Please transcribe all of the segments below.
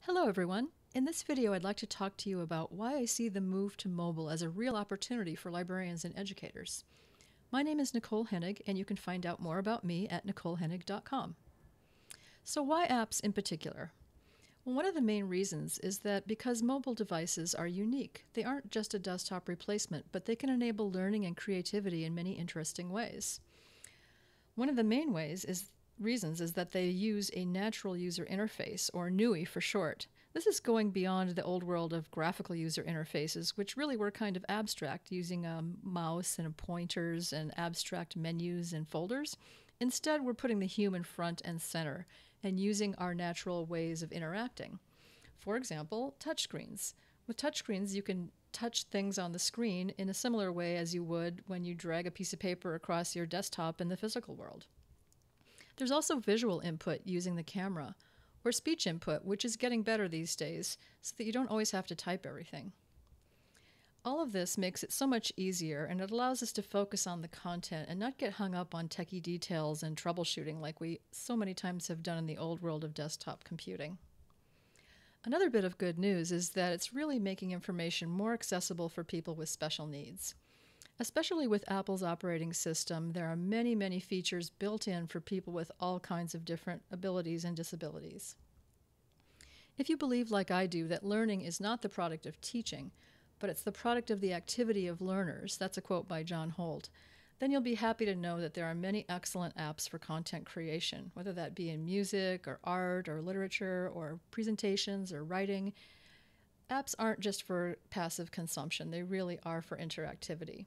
Hello everyone. In this video I'd like to talk to you about why I see the move to mobile as a real opportunity for librarians and educators. My name is Nicole Hennig, and you can find out more about me at nicolehennig.com. So why apps in particular? Well, one of the main reasons is that because mobile devices are unique, they aren't just a desktop replacement, but they can enable learning and creativity in many interesting ways. One of the main reasons is that they use a natural user interface, or NUI for short. This is going beyond the old world of graphical user interfaces, which really were kind of abstract, using a mouse and pointers and abstract menus and folders. Instead, we're putting the human front and center and using our natural ways of interacting. For example, touchscreens. With touchscreens, you can touch things on the screen in a similar way as you would when you drag a piece of paper across your desktop in the physical world. There's also visual input using the camera, or speech input, which is getting better these days, so that you don't always have to type everything. All of this makes it so much easier, and it allows us to focus on the content and not get hung up on techie details and troubleshooting like we so many times have done in the old world of desktop computing. Another bit of good news is that it's really making information more accessible for people with special needs. Especially with Apple's operating system, there are many, many features built in for people with all kinds of different abilities and disabilities. If you believe, like I do, that learning is not the product of teaching, but it's the product of the activity of learners, that's a quote by John Holt, then you'll be happy to know that there are many excellent apps for content creation, whether that be in music or art or literature or presentations or writing. Apps aren't just for passive consumption, they really are for interactivity.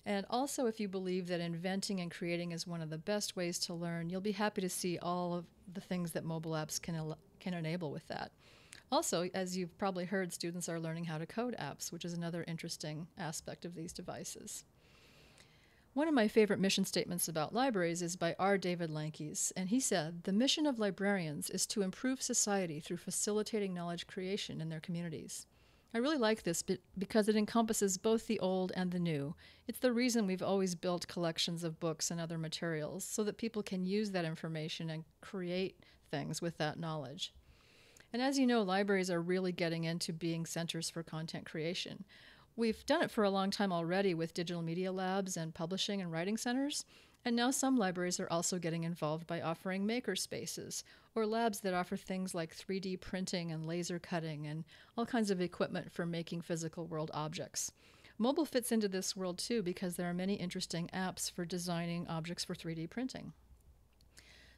And also, if you believe that inventing and creating is one of the best ways to learn, you'll be happy to see all of the things that mobile apps can enable with that. Also, as you've probably heard, students are learning how to code apps, which is another interesting aspect of these devices. One of my favorite mission statements about libraries is by R. David Lankeys, and he said, "The mission of librarians is to improve society through facilitating knowledge creation in their communities." I really like this because it encompasses both the old and the new. It's the reason we've always built collections of books and other materials, so that people can use that information and create things with that knowledge. And as you know, libraries are really getting into being centers for content creation. We've done it for a long time already with digital media labs and publishing and writing centers, and now some libraries are also getting involved by offering maker spaces, or labs that offer things like 3D printing and laser cutting and all kinds of equipment for making physical world objects. Mobile fits into this world too because there are many interesting apps for designing objects for 3D printing.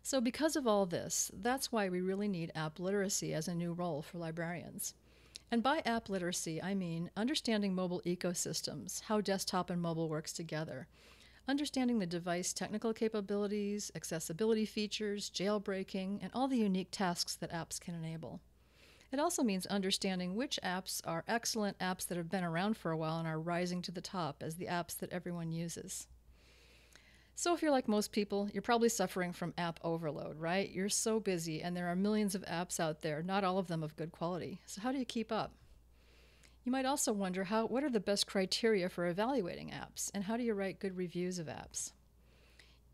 So because of all this, that's why we really need app literacy as a new role for librarians. And by app literacy, I mean understanding mobile ecosystems, how desktop and mobile works together, understanding the device technical capabilities, accessibility features, jailbreaking, and all the unique tasks that apps can enable. It also means understanding which apps are excellent apps that have been around for a while and are rising to the top as the apps that everyone uses. So if you're like most people, you're probably suffering from app overload, right? You're so busy and there are millions of apps out there, not all of them of good quality. So how do you keep up? You might also wonder what are the best criteria for evaluating apps, and how do you write good reviews of apps?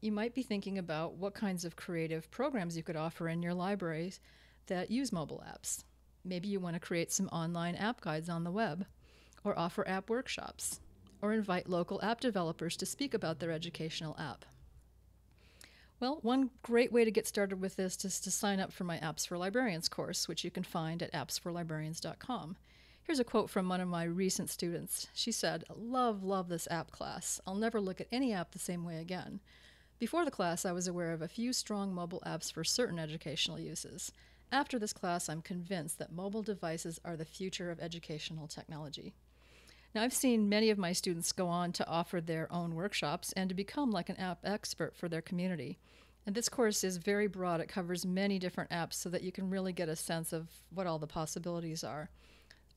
You might be thinking about what kinds of creative programs you could offer in your libraries that use mobile apps. Maybe you want to create some online app guides on the web, or offer app workshops, or invite local app developers to speak about their educational app. Well, one great way to get started with this is to sign up for my Apps for Librarians course, which you can find at appsforlibrarians.com. Here's a quote from one of my recent students. She said, love this app class. I'll never look at any app the same way again. Before the class, I was aware of a few strong mobile apps for certain educational uses. After this class, I'm convinced that mobile devices are the future of educational technology." Now, I've seen many of my students go on to offer their own workshops and to become like an app expert for their community. And this course is very broad. It covers many different apps so that you can really get a sense of what all the possibilities are.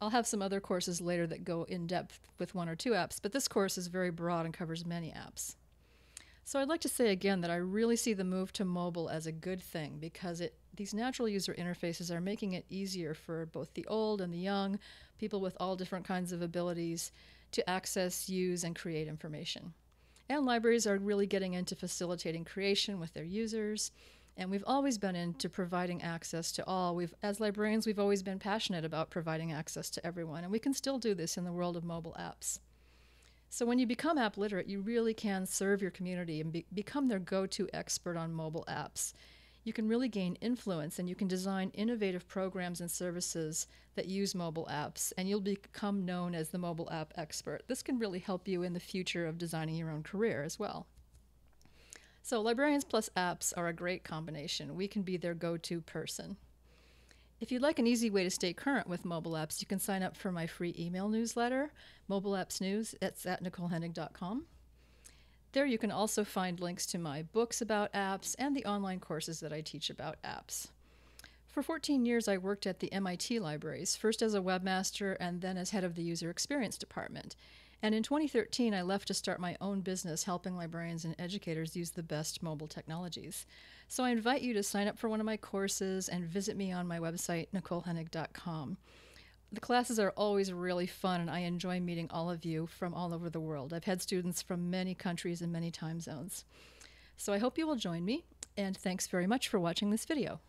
I'll have some other courses later that go in depth with one or two apps, but this course is very broad and covers many apps. So I'd like to say again that I really see the move to mobile as a good thing because these natural user interfaces are making it easier for both the old and the young, people with all different kinds of abilities, to access, use, and create information. And libraries are really getting into facilitating creation with their users. And we've always been into providing access to all. As librarians, we've always been passionate about providing access to everyone, and we can still do this in the world of mobile apps. So when you become app literate, you really can serve your community and become their go-to expert on mobile apps. You can really gain influence, and you can design innovative programs and services that use mobile apps, and you'll become known as the mobile app expert. This can really help you in the future of designing your own career as well. So librarians plus apps are a great combination. We can be their go-to person. If you'd like an easy way to stay current with mobile apps, you can sign up for my free email newsletter, Mobile Apps News. It's at NicoleHennig.com. There you can also find links to my books about apps and the online courses that I teach about apps. For 14 years, I worked at the MIT libraries, first as a webmaster and then as head of the user experience department. And in 2013, I left to start my own business helping librarians and educators use the best mobile technologies. So I invite you to sign up for one of my courses and visit me on my website, NicoleHennig.com. The classes are always really fun, and I enjoy meeting all of you from all over the world. I've had students from many countries and many time zones. So I hope you will join me, and thanks very much for watching this video.